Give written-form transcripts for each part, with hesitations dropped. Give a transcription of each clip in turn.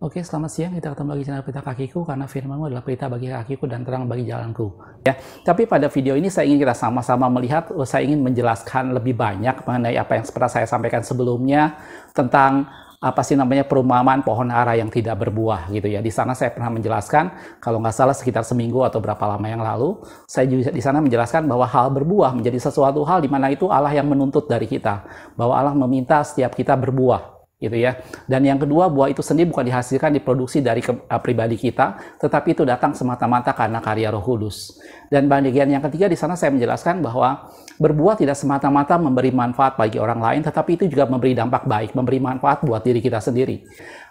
Oke, selamat siang. Kita ketemu lagi di channel Pelita Kakiku, karena firman-Mu adalah pelita bagi kakiku dan terang bagi jalanku. Ya, tapi pada video ini saya ingin kita sama-sama melihat, saya ingin menjelaskan lebih banyak mengenai apa yang seperti saya sampaikan sebelumnya tentang perumpamaan pohon ara yang tidak berbuah gitu ya. Di sana saya pernah menjelaskan, kalau nggak salah sekitar seminggu atau berapa lama yang lalu, saya juga di sana menjelaskan bahwa hal berbuah menjadi sesuatu hal di mana itu Allah yang menuntut dari kita, bahwa Allah meminta setiap kita berbuah. Gitu ya. Dan yang kedua, buah itu sendiri bukan dihasilkan, diproduksi dari pribadi kita, tetapi itu datang semata-mata karena karya Roh Kudus. Dan bagian yang ketiga di sana saya menjelaskan bahwa berbuah tidak semata-mata memberi manfaat bagi orang lain, tetapi itu juga memberi dampak baik, memberi manfaat buat diri kita sendiri.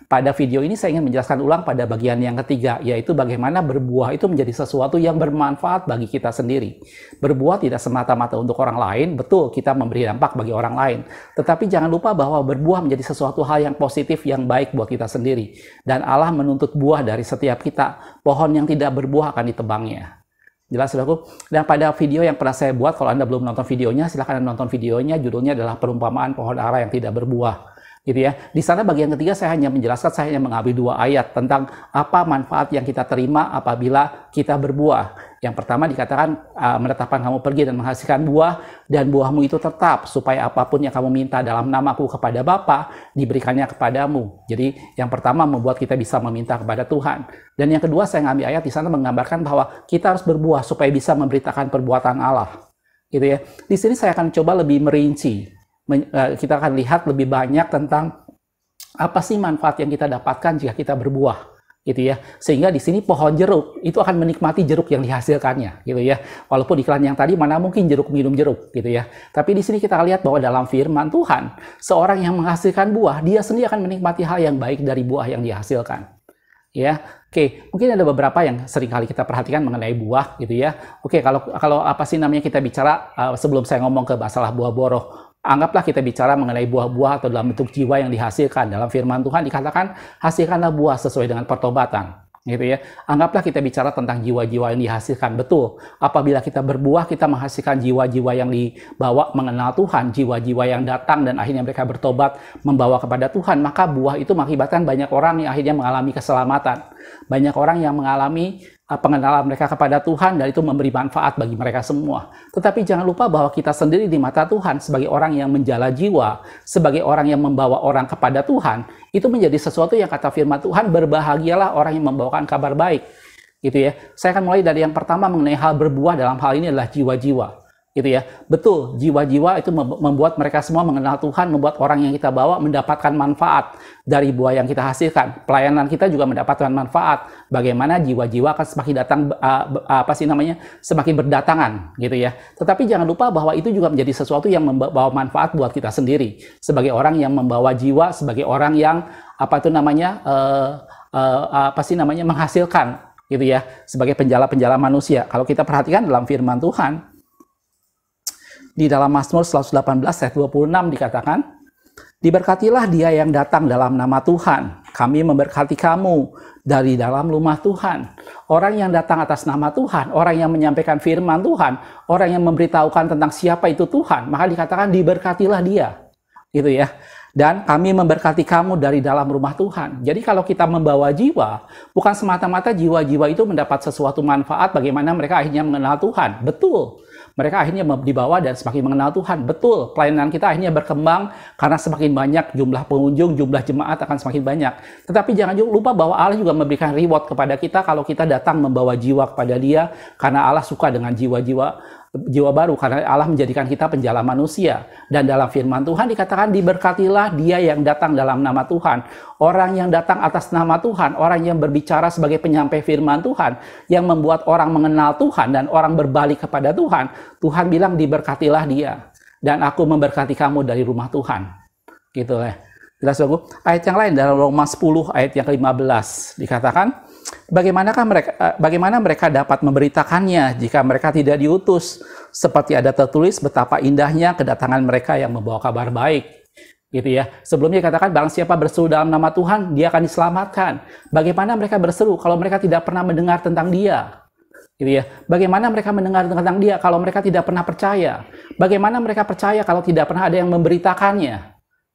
Pada video ini saya ingin menjelaskan ulang pada bagian yang ketiga, yaitu bagaimana berbuah itu menjadi sesuatu yang bermanfaat bagi kita sendiri. Berbuah tidak semata-mata untuk orang lain, betul kita memberi dampak bagi orang lain. Tetapi jangan lupa bahwa berbuah menjadi sesuatu hal yang positif, yang baik buat kita sendiri. Dan Allah menuntut buah dari setiap kita. Pohon yang tidak berbuah akan ditebangnya. Jelas, saudaraku? Dan pada video yang pernah saya buat, kalau Anda belum nonton videonya, silahkan nonton videonya. Judulnya adalah perumpamaan pohon ara yang tidak berbuah. Gitu ya. Di sana bagian ketiga saya hanya menjelaskan, saya hanya mengambil dua ayat tentang apa manfaat yang kita terima apabila kita berbuah. Yang pertama dikatakan, menetapkan kamu pergi dan menghasilkan buah, dan buahmu itu tetap, supaya apapun yang kamu minta dalam namaku kepada Bapa, diberikannya kepadamu. Jadi yang pertama membuat kita bisa meminta kepada Tuhan. Dan yang kedua saya ngambil ayat di sana menggambarkan bahwa kita harus berbuah supaya bisa memberitakan perbuatan Allah. Gitu ya. Di sini saya akan coba lebih merinci. Kita akan lihat lebih banyak tentang apa sih manfaat yang kita dapatkan jika kita berbuah, gitu ya. Sehingga di sini pohon jeruk itu akan menikmati jeruk yang dihasilkannya, gitu ya. Walaupun iklan yang tadi mana mungkin jeruk minum jeruk, gitu ya. Tapi di sini kita lihat bahwa dalam firman Tuhan, seorang yang menghasilkan buah, dia sendiri akan menikmati hal yang baik dari buah yang dihasilkan. Ya, oke, mungkin ada beberapa yang sering kali kita perhatikan mengenai buah, gitu ya. Oke, kalau kita bicara sebelum saya ngomong ke masalah buah boroh. Anggaplah kita bicara mengenai buah-buah atau dalam bentuk jiwa yang dihasilkan. Dalam firman Tuhan dikatakan, hasilkanlah buah sesuai dengan pertobatan. Gitu ya. Anggaplah kita bicara tentang jiwa-jiwa yang dihasilkan. Betul, apabila kita berbuah, kita menghasilkan jiwa-jiwa yang dibawa mengenal Tuhan, jiwa-jiwa yang datang dan akhirnya mereka bertobat, membawa kepada Tuhan. Maka buah itu mengakibatkan banyak orang yang akhirnya mengalami keselamatan. Banyak orang yang mengalami pengenalan mereka kepada Tuhan, dan itu memberi manfaat bagi mereka semua. Tetapi jangan lupa bahwa kita sendiri di mata Tuhan sebagai orang yang menjala jiwa, sebagai orang yang membawa orang kepada Tuhan, itu menjadi sesuatu yang kata firman Tuhan, berbahagialah orang yang membawakan kabar baik. Gitu ya. Saya akan mulai dari yang pertama mengenai hal berbuah dalam hal ini adalah jiwa-jiwa. Gitu ya. Betul, jiwa-jiwa itu membuat mereka semua mengenal Tuhan, membuat orang yang kita bawa mendapatkan manfaat dari buah yang kita hasilkan. Pelayanan kita juga mendapatkan manfaat. Bagaimana jiwa-jiwa akan semakin datang semakin berdatangan, gitu ya. Tetapi jangan lupa bahwa itu juga menjadi sesuatu yang membawa manfaat buat kita sendiri sebagai orang yang membawa jiwa, sebagai orang yang menghasilkan, gitu ya, sebagai penjala-penjala manusia. Kalau kita perhatikan dalam firman Tuhan, di dalam Mazmur 118 ayat 26 dikatakan, diberkatilah dia yang datang dalam nama Tuhan. Kami memberkati kamu dari dalam rumah Tuhan. Orang yang datang atas nama Tuhan, orang yang menyampaikan firman Tuhan, orang yang memberitahukan tentang siapa itu Tuhan, maka dikatakan diberkatilah dia. Gitu ya. Dan kami memberkati kamu dari dalam rumah Tuhan. Jadi kalau kita membawa jiwa, bukan semata-mata jiwa-jiwa itu mendapat sesuatu manfaat bagaimana mereka akhirnya mengenal Tuhan. Betul. Mereka akhirnya dibawa dan semakin mengenal Tuhan. Betul, pelayanan kita akhirnya berkembang karena semakin banyak jumlah pengunjung, jumlah jemaat akan semakin banyak. Tetapi jangan lupa bahwa Allah juga memberikan reward kepada kita kalau kita datang membawa jiwa kepada Dia, karena Allah suka dengan jiwa baru, karena Allah menjadikan kita penjala manusia. Dan dalam firman Tuhan dikatakan, diberkatilah dia yang datang dalam nama Tuhan. Orang yang datang atas nama Tuhan, orang yang berbicara sebagai penyampai firman Tuhan, yang membuat orang mengenal Tuhan dan orang berbalik kepada Tuhan. Tuhan bilang diberkatilah dia, dan aku memberkati kamu dari rumah Tuhan. Gitu ya. Jelas bagus. Ayat yang lain dalam Roma 10 ayat yang ke-15 dikatakan, bagaimana mereka dapat memberitakannya jika mereka tidak diutus? Seperti ada tertulis betapa indahnya kedatangan mereka yang membawa kabar baik. Gitu ya. Sebelumnya dikatakan, barang siapa berseru dalam nama Tuhan, dia akan diselamatkan. Bagaimana mereka berseru kalau mereka tidak pernah mendengar tentang Dia? Gitu ya. Bagaimana mereka mendengar tentang Dia kalau mereka tidak pernah percaya? Bagaimana mereka percaya kalau tidak pernah ada yang memberitakannya?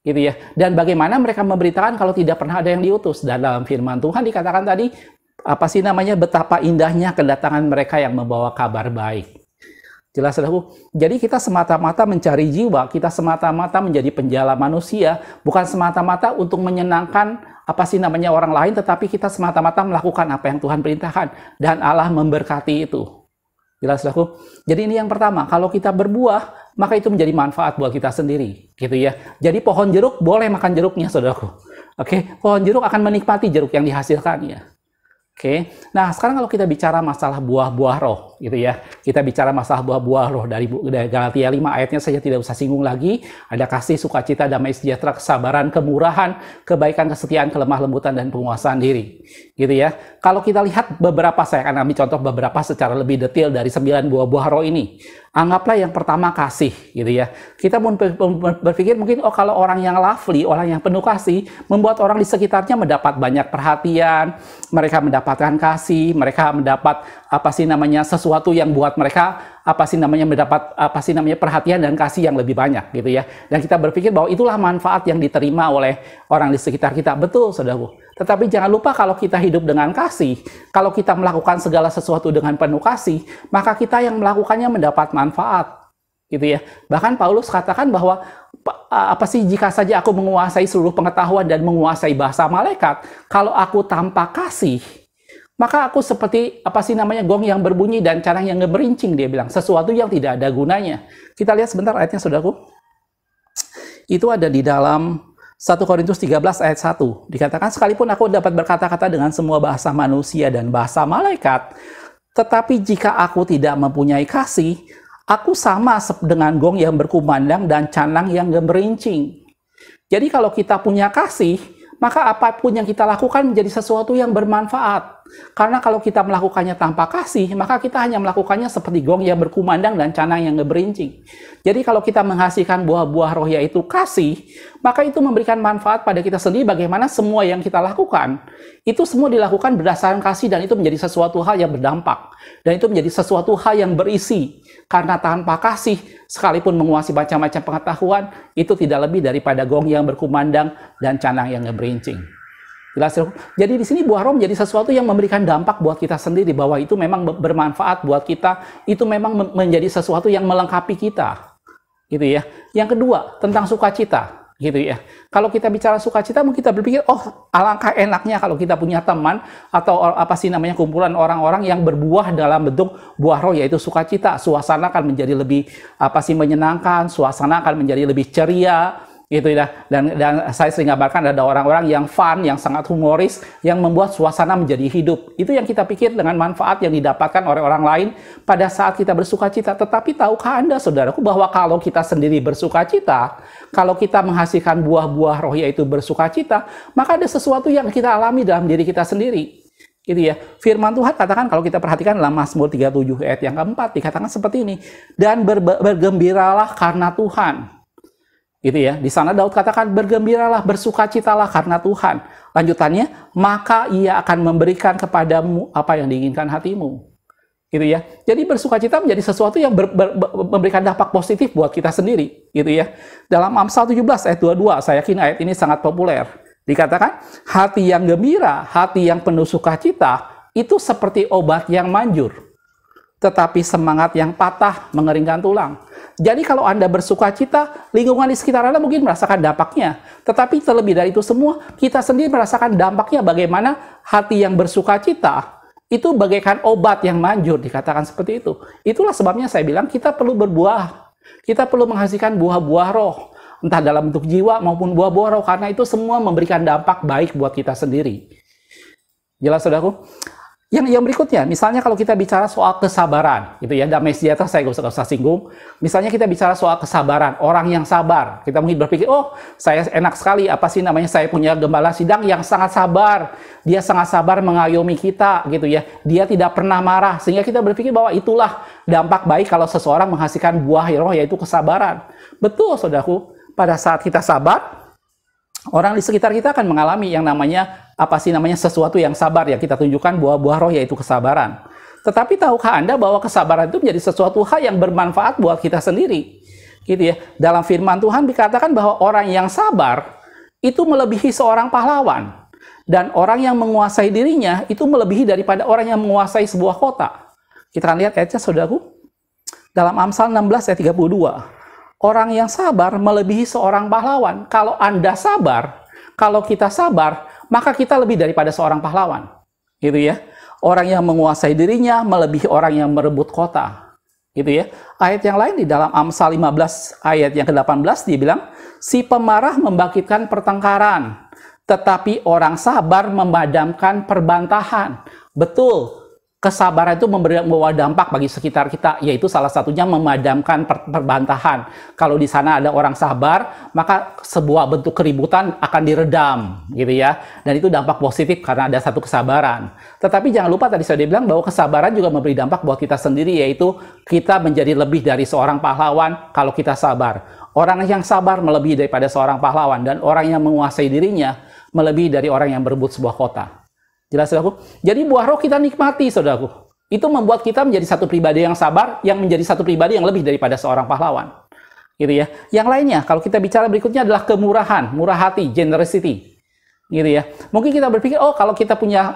gitu ya. Dan bagaimana mereka memberitakan kalau tidak pernah ada yang diutus. Dan dalam firman Tuhan dikatakan tadi, betapa indahnya kedatangan mereka yang membawa kabar baik. Jelas, saudaraku. Jadi kita semata-mata mencari jiwa, kita semata-mata menjadi penjala manusia, bukan semata-mata untuk menyenangkan orang lain, tetapi kita semata-mata melakukan apa yang Tuhan perintahkan, dan Allah memberkati itu. Jelas, saudaraku. Jadi ini yang pertama, kalau kita berbuah, maka itu menjadi manfaat buat kita sendiri, gitu ya. Jadi pohon jeruk boleh makan jeruknya, saudaraku. Oke, pohon jeruk akan menikmati jeruk yang dihasilkannya. Oke, nah sekarang kalau kita bicara masalah buah-buah roh, gitu ya. Kita bicara masalah buah-buah roh dari Galatia 5 ayatnya saja tidak usah singgung lagi. Ada kasih, sukacita, damai sejahtera, kesabaran, kemurahan, kebaikan, kesetiaan, kelemah lembutan, dan penguasaan diri. Gitu ya. Kalau kita lihat beberapa, saya akan ambil contoh beberapa secara lebih detail dari 9 buah-buah roh ini. Anggaplah yang pertama kasih, gitu ya. Kita berpikir mungkin, oh kalau orang yang lovely, orang yang penuh kasih, membuat orang di sekitarnya mendapat banyak perhatian, mereka mendapatkan kasih, mereka mendapat sesuatu yang buat mereka mendapat perhatian dan kasih yang lebih banyak, gitu ya. Dan kita berpikir bahwa itulah manfaat yang diterima oleh orang di sekitar kita. Betul, saudaraku. Tetapi jangan lupa kalau kita hidup dengan kasih, kalau kita melakukan segala sesuatu dengan penuh kasih, maka kita yang melakukannya mendapat manfaat, gitu ya. Bahkan Paulus katakan bahwa jika saja aku menguasai seluruh pengetahuan dan menguasai bahasa malaikat, kalau aku tanpa kasih, maka aku seperti gong yang berbunyi dan carang yang ngeberincing, dia bilang, sesuatu yang tidak ada gunanya. Kita lihat sebentar ayatnya, saudaraku. Itu ada di dalam 1 Korintus 13 ayat 1. Dikatakan, sekalipun aku dapat berkata-kata dengan semua bahasa manusia dan bahasa malaikat, tetapi jika aku tidak mempunyai kasih, aku sama dengan gong yang berkumandang dan canang yang gemerincing. Jadi kalau kita punya kasih, maka apapun yang kita lakukan menjadi sesuatu yang bermanfaat. Karena kalau kita melakukannya tanpa kasih, maka kita hanya melakukannya seperti gong yang berkumandang dan canang yang ngeberincing. Jadi kalau kita menghasilkan buah-buah roh yaitu kasih, maka itu memberikan manfaat pada kita sendiri. Bagaimana semua yang kita lakukan, itu semua dilakukan berdasarkan kasih, dan itu menjadi sesuatu hal yang berdampak. Dan itu menjadi sesuatu hal yang berisi. Karena tanpa kasih, sekalipun menguasai macam-macam pengetahuan, itu tidak lebih daripada gong yang berkumandang dan canang yang ngeberincing. Jelas. Jadi di sini buah roh menjadi sesuatu yang memberikan dampak buat kita sendiri, bahwa itu memang bermanfaat buat kita, itu memang menjadi sesuatu yang melengkapi kita, gitu ya. Yang kedua, tentang sukacita, gitu ya. Kalau kita bicara sukacita, mungkin kita berpikir, oh alangkah enaknya kalau kita punya teman atau kumpulan orang-orang yang berbuah dalam bentuk buah roh yaitu sukacita. Suasana akan menjadi lebih menyenangkan, suasana akan menjadi lebih ceria, gitu ya. Dan saya sering gambarkan ada orang-orang yang fun, yang sangat humoris, yang membuat suasana menjadi hidup. Itu yang kita pikir dengan manfaat yang didapatkan oleh orang lain pada saat kita bersukacita. Tetapi tahukah Anda, saudaraku, bahwa kalau kita sendiri bersukacita, kalau kita menghasilkan buah-buah roh yaitu bersukacita, maka ada sesuatu yang kita alami dalam diri kita sendiri. Gitu ya. Firman Tuhan katakan, kalau kita perhatikan dalam Mazmur 37 ayat yang keempat, dikatakan seperti ini, dan bergembiralah karena Tuhan. Gitu ya. Di sana Daud katakan, bergembiralah, bersukacitalah karena Tuhan. Lanjutannya, maka ia akan memberikan kepadamu apa yang diinginkan hatimu. Gitu ya. Jadi bersukacita menjadi sesuatu yang memberikan dampak positif buat kita sendiri. Gitu ya. Dalam Amsal 17 ayat 22, saya yakin ayat ini sangat populer. Dikatakan, hati yang gembira, hati yang penuh sukacita, itu seperti obat yang manjur. Tetapi semangat yang patah mengeringkan tulang. Jadi kalau Anda bersukacita, lingkungan di sekitar Anda mungkin merasakan dampaknya. Tetapi terlebih dari itu semua, kita sendiri merasakan dampaknya bagaimana hati yang bersukacita, itu bagaikan obat yang manjur, dikatakan seperti itu. Itulah sebabnya saya bilang kita perlu berbuah. Kita perlu menghasilkan buah-buah roh. Entah dalam bentuk jiwa maupun buah-buah roh. Karena itu semua memberikan dampak baik buat kita sendiri. Jelas, saudaraku? Yang berikutnya, misalnya kalau kita bicara soal kesabaran, gitu ya, damai sejahtera saya nggak usah singgung. Misalnya kita bicara soal kesabaran, orang yang sabar, kita mungkin berpikir, oh saya enak sekali, saya punya gembala sidang yang sangat sabar, dia sangat sabar mengayomi kita, gitu ya, dia tidak pernah marah, sehingga kita berpikir bahwa itulah dampak baik kalau seseorang menghasilkan buah roh yaitu kesabaran. Betul, saudaraku, pada saat kita sabar, orang di sekitar kita akan mengalami yang namanya sesuatu yang sabar, yang kita tunjukkan buah-buah roh yaitu kesabaran. Tetapi tahukah Anda bahwa kesabaran itu menjadi sesuatu hal yang bermanfaat buat kita sendiri? Gitu ya. Dalam firman Tuhan dikatakan bahwa orang yang sabar itu melebihi seorang pahlawan. Dan orang yang menguasai dirinya itu melebihi daripada orang yang menguasai sebuah kota. Kita akan lihat ayatnya, saudaraku. Dalam Amsal 16 ayat 32. Orang yang sabar melebihi seorang pahlawan. Kalau Anda sabar, kalau kita sabar, maka kita lebih daripada seorang pahlawan. Gitu ya. Orang yang menguasai dirinya melebihi orang yang merebut kota. Gitu ya. Ayat yang lain di dalam Amsal 15 ayat yang ke-18 dia bilang, si pemarah membangkitkan pertengkaran, tetapi orang sabar memadamkan perbantahan. Betul. Kesabaran itu membawa dampak bagi sekitar kita, yaitu salah satunya memadamkan perbantahan. Kalau di sana ada orang sabar, maka sebuah bentuk keributan akan diredam, gitu ya. Dan itu dampak positif karena ada satu kesabaran. Tetapi jangan lupa tadi saya bilang bahwa kesabaran juga memberi dampak buat kita sendiri, yaitu kita menjadi lebih dari seorang pahlawan kalau kita sabar. Orang yang sabar melebihi daripada seorang pahlawan, dan orang yang menguasai dirinya melebihi dari orang yang berebut sebuah kota. Jelas, saudaraku? Jadi buah roh kita nikmati, saudaraku. Itu membuat kita menjadi satu pribadi yang sabar, yang menjadi satu pribadi yang lebih daripada seorang pahlawan. Gitu ya. Yang lainnya, kalau kita bicara berikutnya adalah kemurahan, murah hati, generosity. Gitu ya. Mungkin kita berpikir, oh kalau kita punya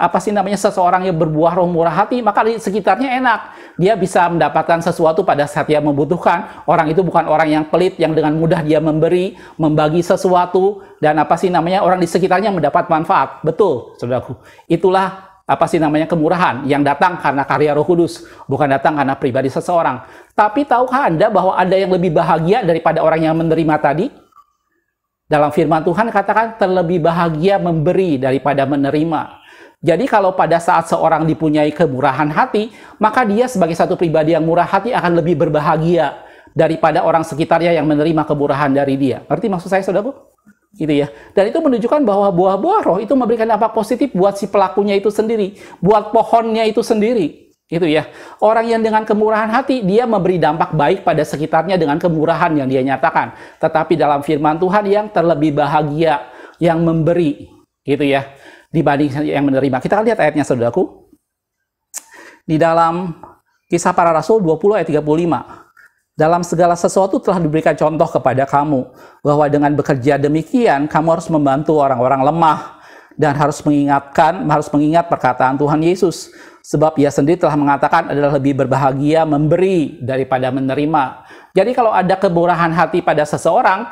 seseorang yang berbuah roh murah hati, maka di sekitarnya enak. Dia bisa mendapatkan sesuatu pada saat dia membutuhkan. Orang itu bukan orang yang pelit, yang dengan mudah dia membagi sesuatu, dan orang di sekitarnya mendapat manfaat. Betul, saudaraku. Itulah kemurahan yang datang karena karya Roh Kudus, bukan datang karena pribadi seseorang. Tapi tahukah Anda bahwa ada yang lebih bahagia daripada orang yang menerima tadi? Dalam firman Tuhan katakan terlebih bahagia memberi daripada menerima. Jadi kalau pada saat seorang dipunyai kemurahan hati, maka dia sebagai satu pribadi yang murah hati akan lebih berbahagia daripada orang sekitarnya yang menerima kemurahan dari dia. Ngerti maksud saya, saudaraku? Gitu ya. Dan itu menunjukkan bahwa buah-buah roh itu memberikan dampak positif buat si pelakunya itu sendiri, buat pohonnya itu sendiri. Gitu ya. Orang yang dengan kemurahan hati, dia memberi dampak baik pada sekitarnya dengan kemurahan yang dia nyatakan. Tetapi dalam firman Tuhan yang terlebih bahagia yang memberi, gitu ya, dibanding yang menerima. Kita lihat ayatnya, saudaraku. Di dalam Kisah Para Rasul 20 ayat 35. Dalam segala sesuatu telah diberikan contoh kepada kamu, bahwa dengan bekerja demikian, kamu harus membantu orang-orang lemah, dan harus mengingat perkataan Tuhan Yesus. Sebab ia sendiri telah mengatakan adalah lebih berbahagia memberi daripada menerima. Jadi kalau ada kemurahan hati pada seseorang,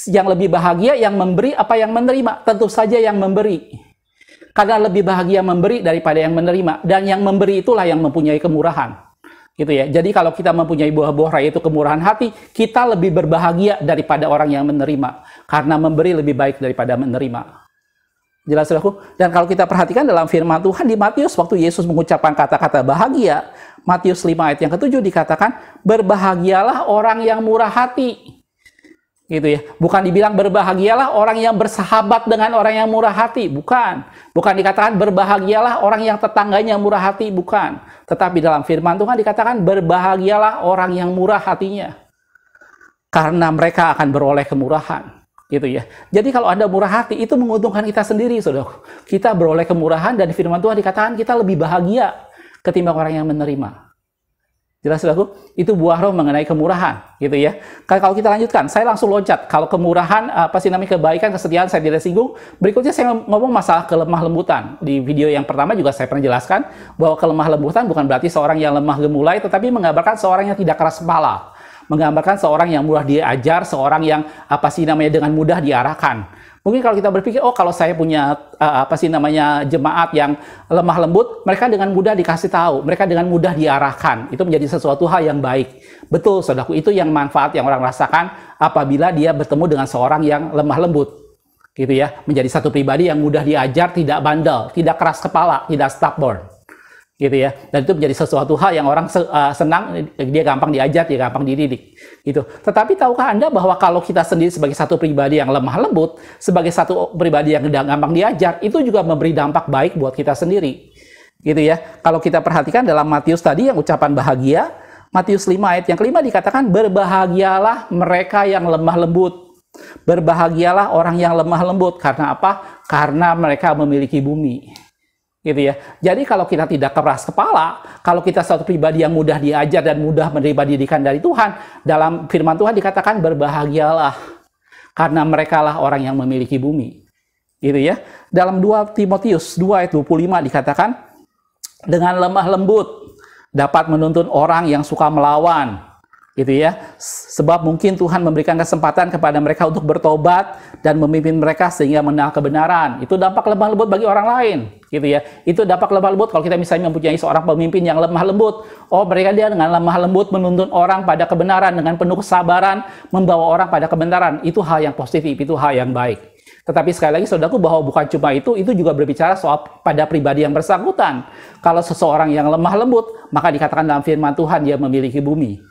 yang lebih bahagia yang memberi apa yang menerima? Tentu saja yang memberi. Karena lebih bahagia memberi daripada yang menerima. Dan yang memberi itulah yang mempunyai kemurahan. Gitu ya. Jadi kalau kita mempunyai buah-buah yaitu kemurahan hati, kita lebih berbahagia daripada orang yang menerima. Karena memberi lebih baik daripada menerima. Jelas, saudaraku? Dan kalau kita perhatikan dalam firman Tuhan di Matius, waktu Yesus mengucapkan kata-kata bahagia, Matius 5 ayat yang ke-7 dikatakan, berbahagialah orang yang murah hati. Gitu ya. Bukan dibilang berbahagialah orang yang bersahabat dengan orang yang murah hati. Bukan. Bukan dikatakan berbahagialah orang yang tetangganya murah hati. Bukan. Tetapi dalam firman Tuhan dikatakan berbahagialah orang yang murah hatinya. Karena mereka akan beroleh kemurahan. Gitu ya. Jadi kalau Anda murah hati, itu menguntungkan kita sendiri, saudara. Kita beroleh kemurahan, dan di firman Tuhan dikatakan kita lebih bahagia ketimbang orang yang menerima. Jelas, saudaraku? Itu buah roh mengenai kemurahan, gitu ya. Kalau kita lanjutkan, saya langsung loncat. Kalau kemurahan, kebaikan, kesetiaan, saya tidak singgung. Berikutnya saya ngomong masalah kelemah lembutan. Di video yang pertama juga saya pernah jelaskan bahwa kelemah lembutan bukan berarti seorang yang lemah gemulai, tetapi menggambarkan seorang yang tidak keras kepala. Menggambarkan seorang yang mudah diajar, seorang yang dengan mudah diarahkan. Mungkin kalau kita berpikir, oh kalau saya punya jemaat yang lemah lembut, mereka dengan mudah dikasih tahu, mereka dengan mudah diarahkan. Itu menjadi sesuatu hal yang baik. Betul, saudaraku, itu yang manfaat yang orang rasakan apabila dia bertemu dengan seorang yang lemah lembut. Gitu ya, menjadi satu pribadi yang mudah diajar, tidak bandel, tidak keras kepala, tidak stubborn. Gitu ya, dan itu menjadi sesuatu hal yang orang senang, dia gampang diajar, dia gampang dididik gitu. Tetapi tahukah Anda bahwa kalau kita sendiri sebagai satu pribadi yang lemah lembut, sebagai satu pribadi yang gampang diajar, itu juga memberi dampak baik buat kita sendiri gitu ya. Kalau kita perhatikan dalam Matius tadi yang ucapan bahagia, Matius 5 ayat yang kelima dikatakan, berbahagialah mereka yang lemah lembut, berbahagialah orang yang lemah lembut. Karena apa? Karena mereka memiliki bumi. gitu ya. Jadi kalau kita tidak keras kepala, kalau kita suatu pribadi yang mudah diajar dan mudah menerima didikan dari Tuhan, dalam firman Tuhan dikatakan berbahagialah, karena mereka lah orang yang memiliki bumi. Gitu ya. Dalam 2 Timotius 2 ayat 25 dikatakan, dengan lemah lembut dapat menuntun orang yang suka melawan. Gitu ya. Sebab mungkin Tuhan memberikan kesempatan kepada mereka untuk bertobat dan memimpin mereka sehingga mengenal kebenaran. Itu dampak lemah lembut bagi orang lain, gitu ya. Itu dampak lemah lembut kalau kita misalnya mempunyai seorang pemimpin yang lemah lembut. Oh, mereka dia dengan lemah lembut menuntun orang pada kebenaran, dengan penuh kesabaran membawa orang pada kebenaran. Itu hal yang positif, itu hal yang baik. Tetapi sekali lagi saudaraku, bahwa bukan cuma itu juga berbicara soal pada pribadi yang bersangkutan. Kalau seseorang yang lemah lembut, maka dikatakan dalam firman Tuhan dia memiliki bumi.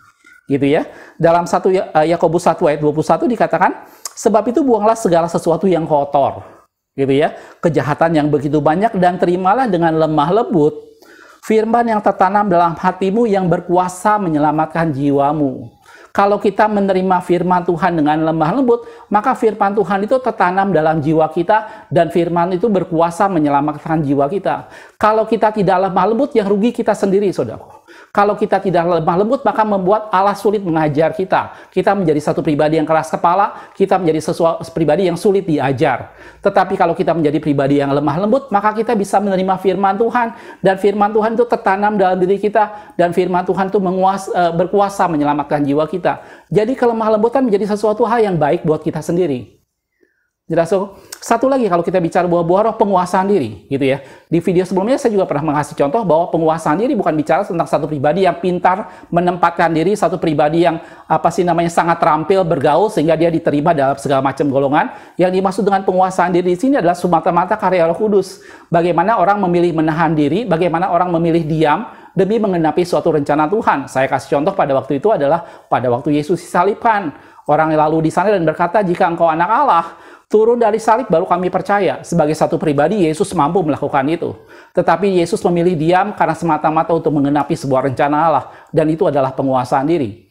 Gitu ya. Dalam 1 Yakobus 1 ayat 21 dikatakan, sebab itu buanglah segala sesuatu yang kotor. Gitu ya. Kejahatan yang begitu banyak dan terimalah dengan lemah lembut firman yang tertanam dalam hatimu yang berkuasa menyelamatkan jiwamu. Kalau kita menerima firman Tuhan dengan lemah lembut, maka firman Tuhan itu tertanam dalam jiwa kita dan firman itu berkuasa menyelamatkan jiwa kita. Kalau kita tidak lemah lembut, yang rugi kita sendiri, saudaraku. Kalau kita tidak lemah lembut, maka membuat Allah sulit mengajar kita. Kita menjadi satu pribadi yang keras kepala, kita menjadi pribadi yang sulit diajar. Tetapi kalau kita menjadi pribadi yang lemah lembut, maka kita bisa menerima firman Tuhan, dan firman Tuhan itu tertanam dalam diri kita, dan firman Tuhan itu berkuasa menyelamatkan jiwa kita. Jadi kelemah lembutan menjadi sesuatu hal yang baik buat kita sendiri. Jelas, satu lagi kalau kita bicara buah-buah roh, penguasaan diri, gitu ya. Di video sebelumnya saya juga pernah mengasih contoh bahwa penguasaan diri bukan bicara tentang satu pribadi yang pintar menempatkan diri, satu pribadi yang sangat terampil bergaul sehingga dia diterima dalam segala macam golongan. Yang dimaksud dengan penguasaan diri di sini adalah semata-mata karya Roh Kudus. Bagaimana orang memilih menahan diri, bagaimana orang memilih diam demi menggenapi suatu rencana Tuhan. Saya kasih contoh pada waktu itu adalah pada waktu Yesus disalibkan. Orang lalu di sana dan berkata, jika engkau anak Allah, turun dari salib baru kami percaya. Sebagai satu pribadi, Yesus mampu melakukan itu. Tetapi Yesus memilih diam karena semata-mata untuk menggenapi sebuah rencana Allah. Dan itu adalah penguasaan diri.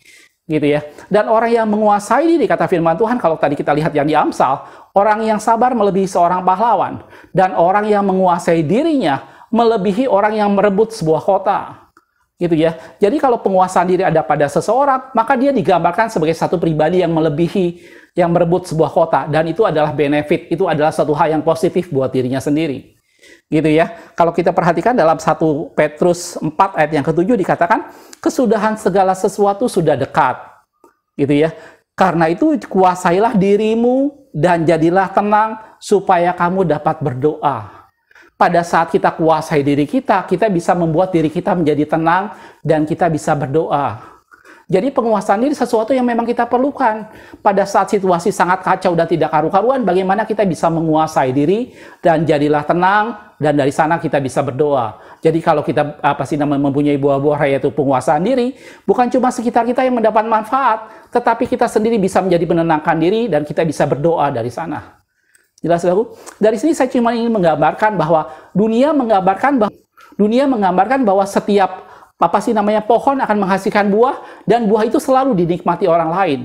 Gitu ya. Dan orang yang menguasai diri, kata firman Tuhan, kalau tadi kita lihat yang di Amsal, orang yang sabar melebihi seorang pahlawan. Dan orang yang menguasai dirinya melebihi orang yang merebut sebuah kota. Gitu ya. Jadi kalau penguasaan diri ada pada seseorang, maka dia digambarkan sebagai satu pribadi yang melebihi, yang merebut sebuah kota, dan itu adalah benefit, itu adalah satu hal yang positif buat dirinya sendiri. Gitu ya. Kalau kita perhatikan dalam 1 Petrus 4 ayat yang ke-7 dikatakan, kesudahan segala sesuatu sudah dekat. Gitu ya. Karena itu kuasailah dirimu dan jadilah tenang supaya kamu dapat berdoa. Pada saat kita kuasai diri kita bisa membuat diri kita menjadi tenang dan kita bisa berdoa. Jadi penguasaan diri sesuatu yang memang kita perlukan. Pada saat situasi sangat kacau dan tidak karu-karuan, bagaimana kita bisa menguasai diri dan jadilah tenang, dan dari sana kita bisa berdoa. Jadi kalau kita mempunyai buah-buah yaitu penguasaan diri, bukan cuma sekitar kita yang mendapat manfaat, tetapi kita sendiri bisa menjadi menenangkan diri dan kita bisa berdoa dari sana. Jelas, saudaraku? Dari sini saya cuma ingin menggambarkan bahwa dunia menggambarkan bahwa setiap pohon akan menghasilkan buah, dan buah itu selalu dinikmati orang lain.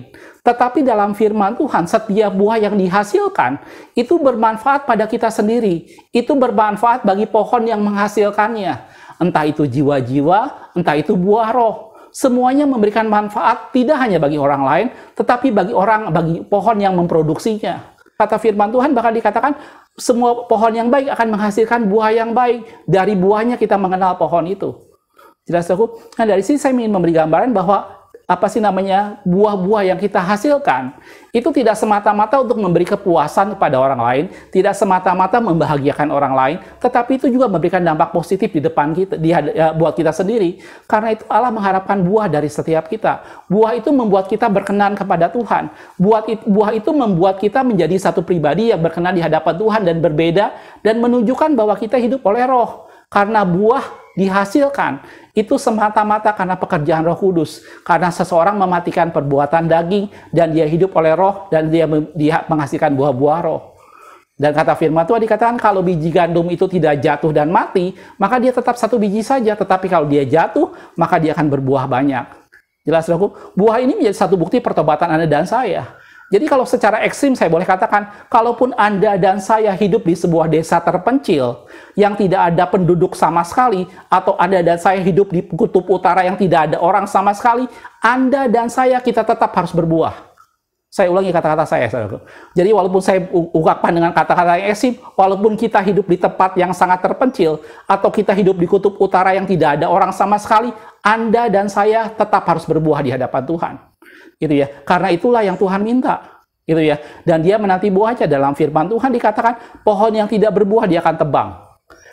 Tetapi dalam firman Tuhan, setiap buah yang dihasilkan itu bermanfaat pada kita sendiri. Itu bermanfaat bagi pohon yang menghasilkannya. Entah itu jiwa-jiwa, entah itu buah roh. Semuanya memberikan manfaat tidak hanya bagi orang lain, tetapi bagi pohon yang memproduksinya. Kata firman Tuhan bahkan dikatakan semua pohon yang baik akan menghasilkan buah yang baik. Dari buahnya kita mengenal pohon itu. Jelas aku? Nah, dari sini saya ingin memberi gambaran bahwa buah-buah yang kita hasilkan itu tidak semata-mata untuk memberi kepuasan kepada orang lain, tidak semata-mata membahagiakan orang lain, tetapi itu juga memberikan dampak positif di depan kita, buat kita sendiri. Karena itu Allah mengharapkan buah dari setiap kita. Buah itu membuat kita berkenan kepada Tuhan. Buah itu membuat kita menjadi satu pribadi yang berkenan di hadapan Tuhan dan berbeda, dan menunjukkan bahwa kita hidup oleh Roh. Karena buah dihasilkan itu semata-mata karena pekerjaan Roh Kudus. Karena seseorang mematikan perbuatan daging dan dia hidup oleh Roh, dan dia menghasilkan buah-buah Roh. Dan kata firman Tuhan dikatakan kalau biji gandum itu tidak jatuh dan mati, maka dia tetap satu biji saja. Tetapi kalau dia jatuh, maka dia akan berbuah banyak. Jelas, saudaraku? Buah ini menjadi satu bukti pertobatan Anda dan saya. Jadi kalau secara ekstrim saya boleh katakan, kalaupun Anda dan saya hidup di sebuah desa terpencil yang tidak ada penduduk sama sekali, atau Anda dan saya hidup di kutub utara yang tidak ada orang sama sekali, Anda dan saya kita tetap harus berbuah. Saya ulangi kata-kata saya, saudara. Jadi walaupun saya ungkapkan dengan kata-kata yang ekstrim, walaupun kita hidup di tempat yang sangat terpencil, atau kita hidup di kutub utara yang tidak ada orang sama sekali, Anda dan saya tetap harus berbuah di hadapan Tuhan. Gitu ya. Karena itulah yang Tuhan minta. Gitu ya. Dan dia menanti buahnya. Dalam firman Tuhan dikatakan, pohon yang tidak berbuah dia akan tebang.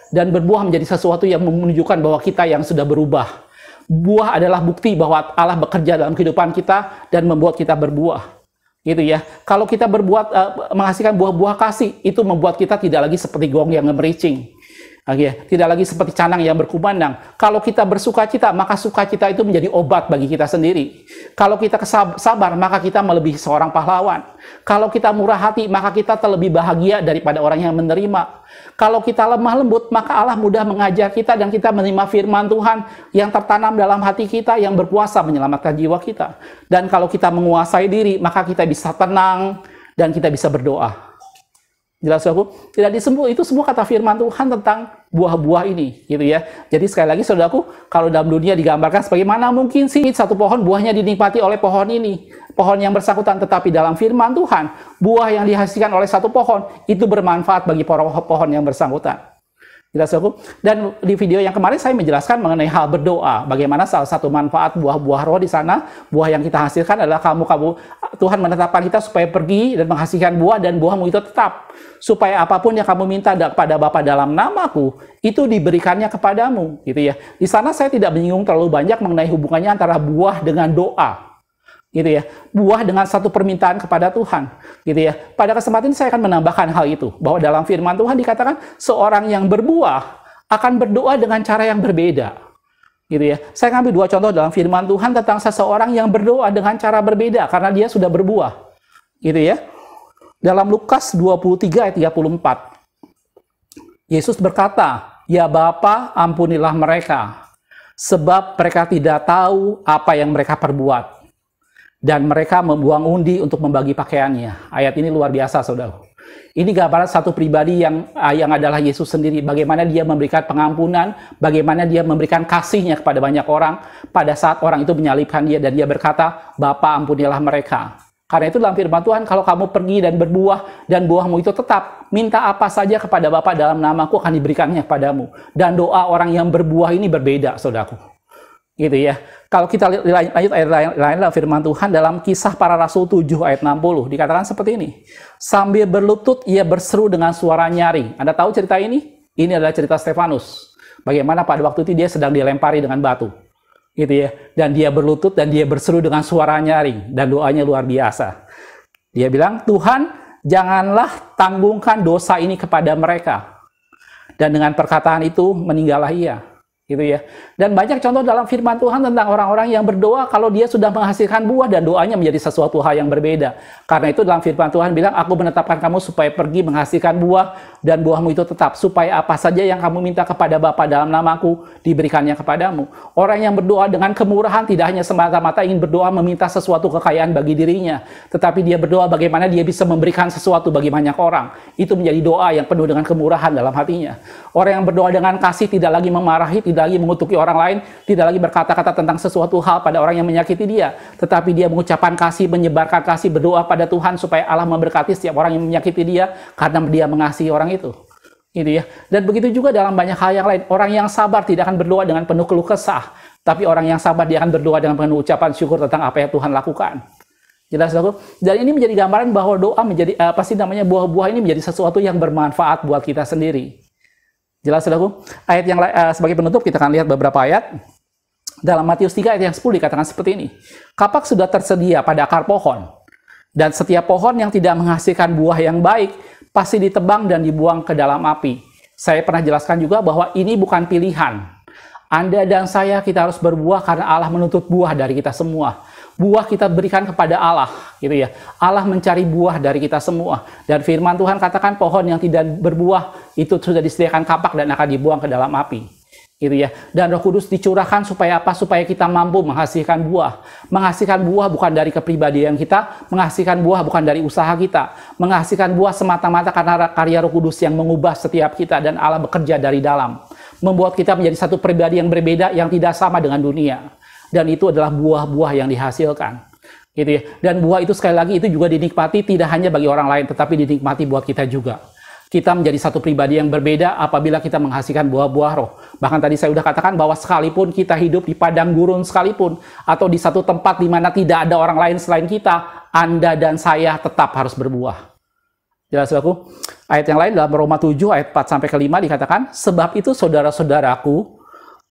Dan berbuah menjadi sesuatu yang menunjukkan bahwa kita yang sudah berubah. Buah adalah bukti bahwa Allah bekerja dalam kehidupan kita dan membuat kita berbuah. Gitu ya. Kalau kita berbuat menghasilkan buah-buah kasih, itu membuat kita tidak lagi seperti gong yang nge-mericing. Tidak lagi seperti canang yang berkumandang. Kalau kita bersukacita, maka sukacita itu menjadi obat bagi kita sendiri. Kalau kita sabar, maka kita melebihi seorang pahlawan. Kalau kita murah hati, maka kita terlebih bahagia daripada orang yang menerima. Kalau kita lemah lembut, maka Allah mudah mengajar kita dan kita menerima firman Tuhan yang tertanam dalam hati kita yang berkuasa menyelamatkan jiwa kita. Dan kalau kita menguasai diri, maka kita bisa tenang dan kita bisa berdoa. Jelas saudaraku? Tidak disembuh, itu semua kata firman Tuhan tentang buah-buah ini, gitu ya. Jadi sekali lagi saudaraku, kalau dalam dunia digambarkan sebagaimana mungkin sih satu pohon buahnya dinikmati oleh pohon ini, pohon yang bersangkutan, tetapi dalam firman Tuhan, buah yang dihasilkan oleh satu pohon itu bermanfaat bagi pohon yang bersangkutan. Jelas saudaraku? Dan di video yang kemarin saya menjelaskan mengenai hal berdoa, bagaimana salah satu manfaat buah-buah roh di sana, buah yang kita hasilkan adalah Tuhan menetapkan kita supaya pergi dan menghasilkan buah, dan buahmu itu tetap, supaya apapun yang kamu minta kepada Bapa dalam namaku, itu diberikannya kepadamu, gitu ya. Di sana saya tidak menyinggung terlalu banyak mengenai hubungannya antara buah dengan doa, gitu ya. Buah dengan satu permintaan kepada Tuhan, gitu ya. Pada kesempatan ini saya akan menambahkan hal itu, bahwa dalam firman Tuhan dikatakan seorang yang berbuah akan berdoa dengan cara yang berbeda, gitu ya. Saya ambil dua contoh dalam firman Tuhan tentang seseorang yang berdoa dengan cara berbeda karena dia sudah berbuah, gitu ya. Dalam Lukas 23 ayat 34, Yesus berkata, "Ya Bapa, ampunilah mereka, sebab mereka tidak tahu apa yang mereka perbuat." Dan mereka membuang undi untuk membagi pakaiannya. Ayat ini luar biasa, saudara. Ini gambaran satu pribadi yang adalah Yesus sendiri. Bagaimana dia memberikan pengampunan, bagaimana dia memberikan kasihnya kepada banyak orang. Pada saat orang itu menyalibkan dia dan dia berkata, "Bapa, ampunilah mereka." Karena itu dalam firman Tuhan, kalau kamu pergi dan berbuah dan buahmu itu tetap, minta apa saja kepada Bapa dalam namaku akan diberikannya kepadamu. Dan doa orang yang berbuah ini berbeda, saudaraku. Gitu ya. Kalau kita lanjut ayat lain dalam firman Tuhan dalam Kisah Para Rasul 7 ayat 60 dikatakan seperti ini. Sambil berlutut ia berseru dengan suara nyaring. Anda tahu cerita ini? Ini adalah cerita Stefanus. Bagaimana pada waktu itu dia sedang dilempari dengan batu. Gitu ya. Dan dia berlutut dan dia berseru dengan suara nyaring dan doanya luar biasa. Dia bilang, "Tuhan, janganlah tanggungkan dosa ini kepada mereka." Dan dengan perkataan itu meninggallah ia. Gitu ya. Dan banyak contoh dalam firman Tuhan tentang orang-orang yang berdoa kalau dia sudah menghasilkan buah dan doanya menjadi sesuatu hal yang berbeda. Karena itu dalam firman Tuhan bilang, "Aku menetapkan kamu supaya pergi menghasilkan buah dan buahmu itu tetap, supaya apa saja yang kamu minta kepada Bapa dalam namaku diberikannya kepadamu." Orang yang berdoa dengan kemurahan tidak hanya semata-mata ingin berdoa meminta sesuatu kekayaan bagi dirinya, tetapi dia berdoa bagaimana dia bisa memberikan sesuatu bagi banyak orang. Itu menjadi doa yang penuh dengan kemurahan dalam hatinya. Orang yang berdoa dengan kasih tidak lagi memarahi, tidak lagi mengutuki orang lain, tidak lagi berkata-kata tentang sesuatu hal pada orang yang menyakiti dia, tetapi dia mengucapkan kasih, menyebarkan kasih, berdoa pada Tuhan supaya Allah memberkati setiap orang yang menyakiti dia karena dia mengasihi orang itu. Gitu ya. Dan begitu juga dalam banyak hal yang lain. Orang yang sabar tidak akan berdoa dengan penuh keluh kesah, tapi orang yang sabar dia akan berdoa dengan penuh ucapan syukur tentang apa yang Tuhan lakukan. Jelas, saudaraku? Dan ini menjadi gambaran bahwa doa menjadi buah-buah ini menjadi sesuatu yang bermanfaat buat kita sendiri. Jelas, saudaraku? Ayat yang sebagai penutup kita akan lihat beberapa ayat. Dalam Matius 3 ayat yang 10 dikatakan seperti ini. "Kapak sudah tersedia pada akar pohon, dan setiap pohon yang tidak menghasilkan buah yang baik pasti ditebang dan dibuang ke dalam api." Saya pernah jelaskan juga bahwa ini bukan pilihan. Anda dan saya kita harus berbuah karena Allah menuntut buah dari kita semua. Buah kita berikan kepada Allah, gitu ya. Allah mencari buah dari kita semua. Dan firman Tuhan katakan pohon yang tidak berbuah itu sudah disediakan kapak dan akan dibuang ke dalam api. gitu ya. Dan Roh Kudus dicurahkan supaya apa? Supaya kita mampu menghasilkan buah. Menghasilkan buah bukan dari kepribadian kita, menghasilkan buah bukan dari usaha kita, menghasilkan buah semata-mata karena karya Roh Kudus yang mengubah setiap kita dan Allah bekerja dari dalam, membuat kita menjadi satu pribadi yang berbeda yang tidak sama dengan dunia. Dan itu adalah buah-buah yang dihasilkan. Gitu ya. Dan buah itu sekali lagi itu juga dinikmati tidak hanya bagi orang lain, tetapi dinikmati buat kita juga. Kita menjadi satu pribadi yang berbeda apabila kita menghasilkan buah-buah roh. Bahkan tadi saya sudah katakan bahwa sekalipun kita hidup di padang gurun sekalipun, atau di satu tempat di mana tidak ada orang lain selain kita, Anda dan saya tetap harus berbuah. Jelas saudaraku? Ayat yang lain dalam Roma 7 ayat 4-5 dikatakan, sebab itu saudara-saudaraku,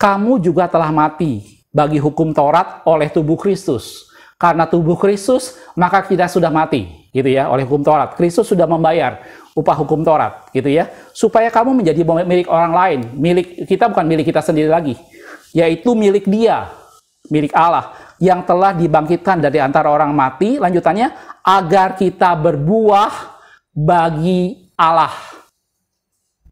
kamu juga telah mati bagi hukum Taurat oleh tubuh Kristus. Karena tubuh Kristus, maka kita sudah mati, gitu ya, oleh hukum Taurat. Kristus sudah membayar upah hukum Taurat, gitu ya, supaya kamu menjadi milik orang lain. Milik kita bukan milik kita sendiri lagi, yaitu milik Dia, milik Allah, yang telah dibangkitkan dari antara orang mati. Lanjutannya, agar kita berbuah bagi Allah.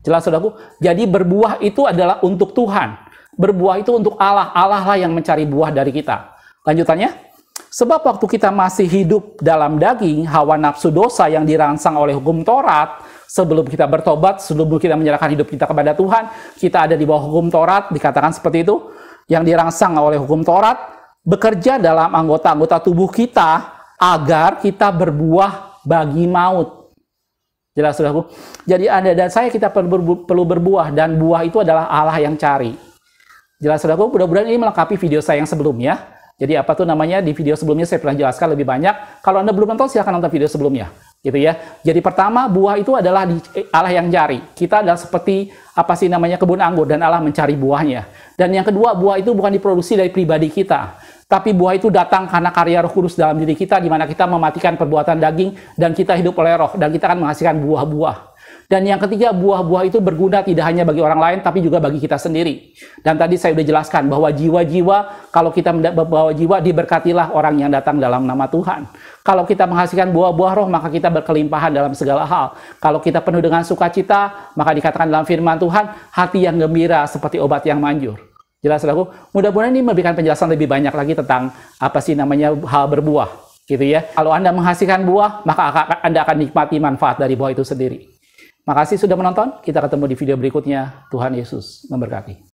Jelas saudaraku? Jadi berbuah itu adalah untuk Tuhan. Berbuah itu untuk Allah. Allah lah yang mencari buah dari kita. Lanjutannya, sebab waktu kita masih hidup dalam daging, hawa nafsu dosa yang dirangsang oleh hukum Taurat, sebelum kita bertobat, sebelum kita menyerahkan hidup kita kepada Tuhan, kita ada di bawah hukum Taurat, dikatakan seperti itu, yang dirangsang oleh hukum Taurat, bekerja dalam anggota-anggota tubuh kita, agar kita berbuah bagi maut. Jelas, saudaraku? Jadi Anda dan saya, kita perlu berbuah, dan buah itu adalah Allah yang cari. Jelas, saudaraku? Mudah-mudahan ini melengkapi video saya yang sebelumnya. Jadi apa tuh namanya, di video sebelumnya saya pernah jelaskan lebih banyak. Kalau Anda belum nonton, silahkan nonton video sebelumnya, gitu ya. Jadi pertama, buah itu adalah Allah yang cari. Kita adalah seperti apa sih namanya, kebun anggur, dan Allah mencari buahnya. Dan yang kedua, buah itu bukan diproduksi dari pribadi kita, tapi buah itu datang karena karya Roh Kudus dalam diri kita, di mana kita mematikan perbuatan daging dan kita hidup oleh Roh, dan kita akan menghasilkan buah-buah. Dan yang ketiga, buah-buah itu berguna tidak hanya bagi orang lain, tapi juga bagi kita sendiri. Dan tadi saya sudah jelaskan bahwa jiwa-jiwa, kalau kita membawa jiwa, diberkatilah orang yang datang dalam nama Tuhan. Kalau kita menghasilkan buah-buah roh, maka kita berkelimpahan dalam segala hal. Kalau kita penuh dengan sukacita, maka dikatakan dalam firman Tuhan, hati yang gembira seperti obat yang manjur. Jelas, saudaraku? Mudah-mudahan ini memberikan penjelasan lebih banyak lagi tentang apa sih namanya hal berbuah, gitu ya. Kalau Anda menghasilkan buah, maka Anda akan nikmati manfaat dari buah itu sendiri. Makasih sudah menonton, kita ketemu di video berikutnya. Tuhan Yesus memberkati.